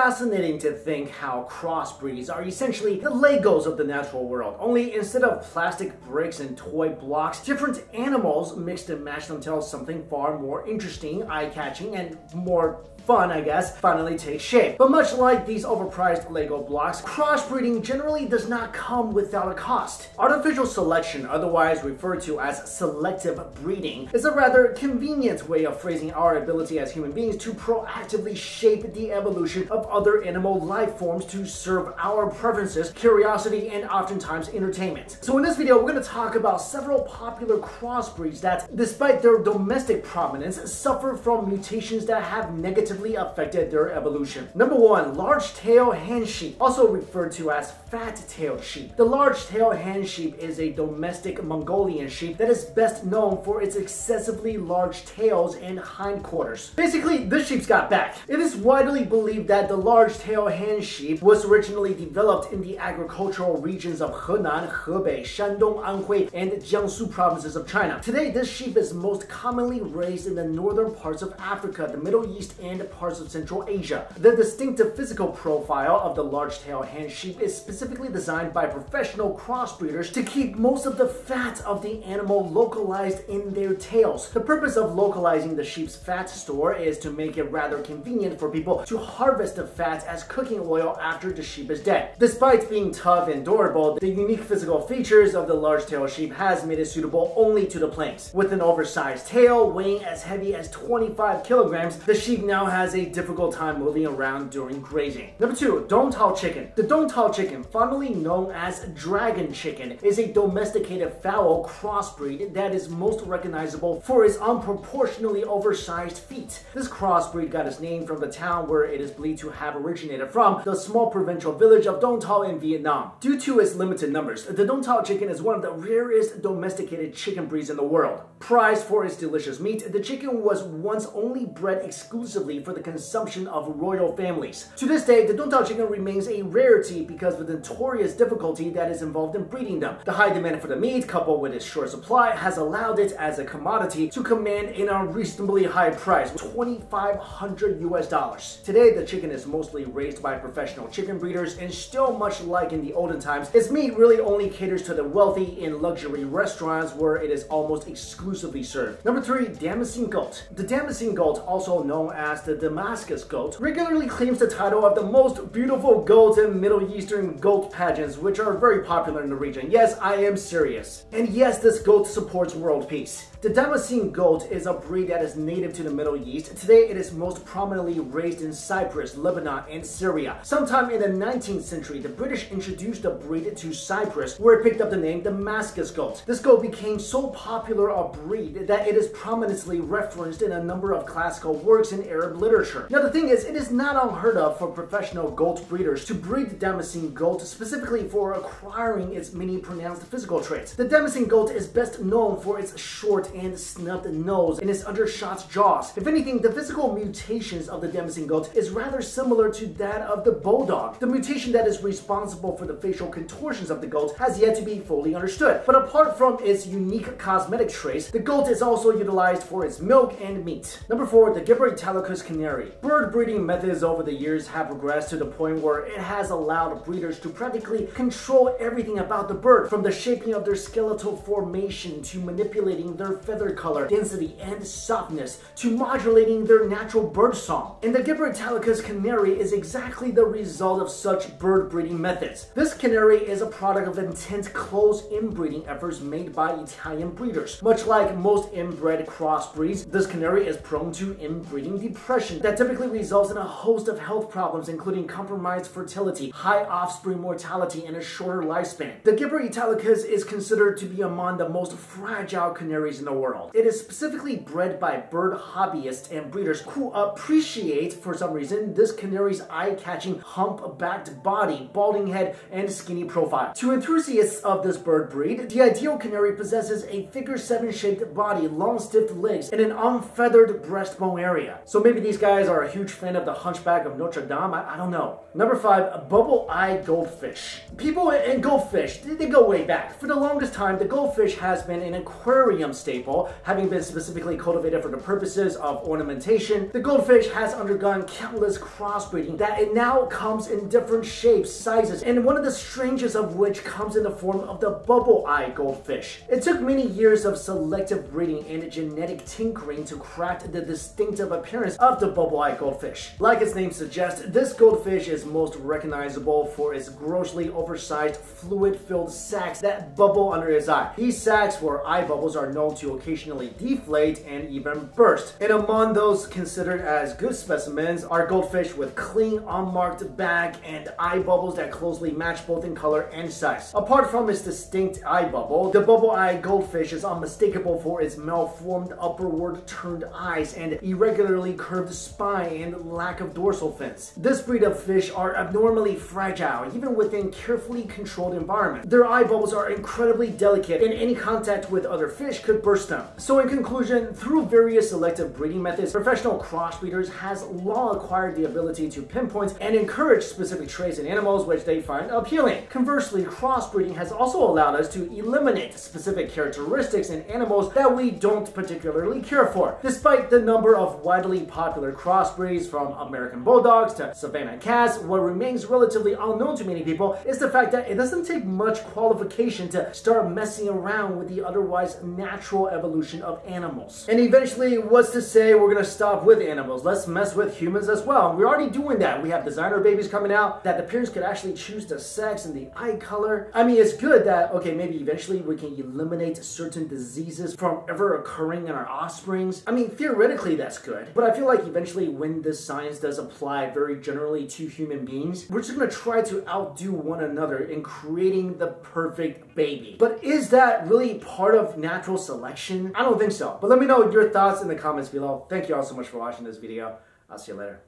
fascinating to think how crossbreeds are essentially the Legos of the natural world, only instead of plastic bricks and toy blocks, different animals mixed and matched until something far more interesting, eye-catching, and more fun, I guess, finally takes shape. But much like these overpriced Lego blocks, crossbreeding generally does not come without a cost. Artificial selection, otherwise referred to as selective breeding, is a rather convenient way of phrasing our ability as human beings to proactively shape the evolution of other animal life forms to serve our preferences, curiosity, and oftentimes entertainment. So in this video, we're going to talk about several popular crossbreeds that, despite their domestic prominence, suffer from mutations that have negatively affected their evolution. Number 1, large-tailed hen sheep, also referred to as fat-tailed sheep. The large-tailed hen sheep is a domestic Mongolian sheep that is best known for its excessively large tails and hindquarters. Basically, this sheep's got back. It is widely believed that the large-tailed hen sheep was originally developed in the agricultural regions of Henan, Hebei, Shandong, Anhui, and Jiangsu provinces of China. Today, this sheep is most commonly raised in the northern parts of Africa, the Middle East, and parts of Central Asia. The distinctive physical profile of the large-tailed hen sheep is specifically designed by professional crossbreeders to keep most of the fat of the animal localized in their tails. The purpose of localizing the sheep's fat store is to make it rather convenient for people to harvest the fat as cooking oil after the sheep is dead. Despite being tough and durable, the unique physical features of the large-tailed sheep has made it suitable only to the plains. With an oversized tail weighing as heavy as 25 kilograms, the sheep now has a difficult time moving around during grazing. Number 2, Dongtao chicken. The Dongtao chicken, fondly known as dragon chicken, is a domesticated fowl crossbreed that is most recognizable for its unproportionally oversized feet. This crossbreed got its name from the town where it is believed to have originated from, the small provincial village of Dong Tao in Vietnam. Due to its limited numbers, the Dongtao chicken is one of the rarest domesticated chicken breeds in the world. Prized for its delicious meat, the chicken was once only bred exclusively for the consumption of royal families. To this day, the Dongtao chicken remains a rarity because of the notorious difficulty that is involved in breeding them. The high demand for the meat, coupled with its short supply, has allowed it as a commodity to command an unreasonably high price, $2,500 US. Today, the chicken is mostly raised by professional chicken breeders, and still much like in the olden times, its meat really only caters to the wealthy in luxury restaurants where it is almost exclusively served. Number 3, Damascene goat. The Damascene goat, also known as the Damascus goat, regularly claims the title of the most beautiful goat in Middle Eastern goat pageants, which are very popular in the region. Yes, I am serious. And yes, this goat supports world peace. The Damascene goat is a breed that is native to the Middle East. Today, it is most prominently raised in Cyprus, Lebanon, and Syria. Sometime in the 19th century, the British introduced the breed to Cyprus, where it picked up the name Damascus goat. This goat became so popular a breed that it is prominently referenced in a number of classical works in Arab literature. Now, the thing is, it is not unheard of for professional goat breeders to breed the Damascene goat specifically for acquiring its many pronounced physical traits. The Damascene goat is best known for its short and snubbed nose and its undershot jaws. If anything, the physical mutations of the Damascene goat is rather similar to that of the bulldog. The mutation that is responsible for the facial contortions of the goat has yet to be fully understood. But apart from its unique cosmetic traits, the goat is also utilized for its milk and meat. Number 4, the Gibber Italicus canary. Bird breeding methods over the years have progressed to the point where it has allowed breeders to practically control everything about the bird, from the shaping of their skeletal formation to manipulating their feather color, density, and softness, to modulating their natural bird song. And the Gibber Italicus canary is exactly the result of such bird breeding methods. This canary is a product of intense close inbreeding efforts made by Italian breeders. Much like most inbred crossbreeds, this canary is prone to inbreeding depression that typically results in a host of health problems, including compromised fertility, high offspring mortality, and a shorter lifespan. The Gibber Italicus is considered to be among the most fragile canaries in the world. It is specifically bred by bird hobbyists and breeders who appreciate, for some reason, this canary's eye-catching hump-backed body, balding head, and skinny profile. To enthusiasts of this bird breed, the ideal canary possesses a figure 7-shaped body, long stiff legs, and an unfeathered breastbone area. So maybe these guys are a huge fan of the Hunchback of Notre Dame, I don't know. Number 5, a bubble-eyed goldfish. People and goldfish, they go way back. For the longest time, the goldfish has been an aquarium staple maple, having been specifically cultivated for the purposes of ornamentation, the goldfish has undergone countless crossbreeding that it now comes in different shapes, sizes, and one of the strangest of which comes in the form of the bubble-eye goldfish. It took many years of selective breeding and genetic tinkering to craft the distinctive appearance of the bubble-eye goldfish. Like its name suggests, this goldfish is most recognizable for its grossly oversized, fluid-filled sacs that bubble under its eye. These sacs, where eye bubbles, are known to occasionally deflate and even burst. And among those considered as good specimens are goldfish with clean, unmarked back and eye bubbles that closely match both in color and size. Apart from its distinct eye bubble, the bubble-eye goldfish is unmistakable for its malformed upward turned eyes and irregularly curved spine and lack of dorsal fins. This breed of fish are abnormally fragile, even within carefully controlled environments. Their eye bubbles are incredibly delicate, and any contact with other fish could burst them. So in conclusion, through various selective breeding methods, professional crossbreeders has long acquired the ability to pinpoint and encourage specific traits in animals which they find appealing. Conversely, crossbreeding has also allowed us to eliminate specific characteristics in animals that we don't particularly care for. Despite the number of widely popular crossbreeds, from American Bulldogs to Savannah Cats, what remains relatively unknown to many people is the fact that it doesn't take much qualification to start messing around with the otherwise natural evolution of animals. And eventually, what's to say we're gonna stop with animals? Let's mess with humans as well. We're already doing that. We have designer babies coming out that the parents could actually choose the sex and the eye color. I mean, it's good that, okay, maybe eventually we can eliminate certain diseases from ever occurring in our offsprings. I mean, theoretically that's good, but I feel like eventually when this science does apply very generally to human beings, we're just gonna try to outdo one another in creating the perfect baby. But is that really part of natural selection? I don't think so. But let me know your thoughts in the comments below. Thank you all so much for watching this video. I'll see you later.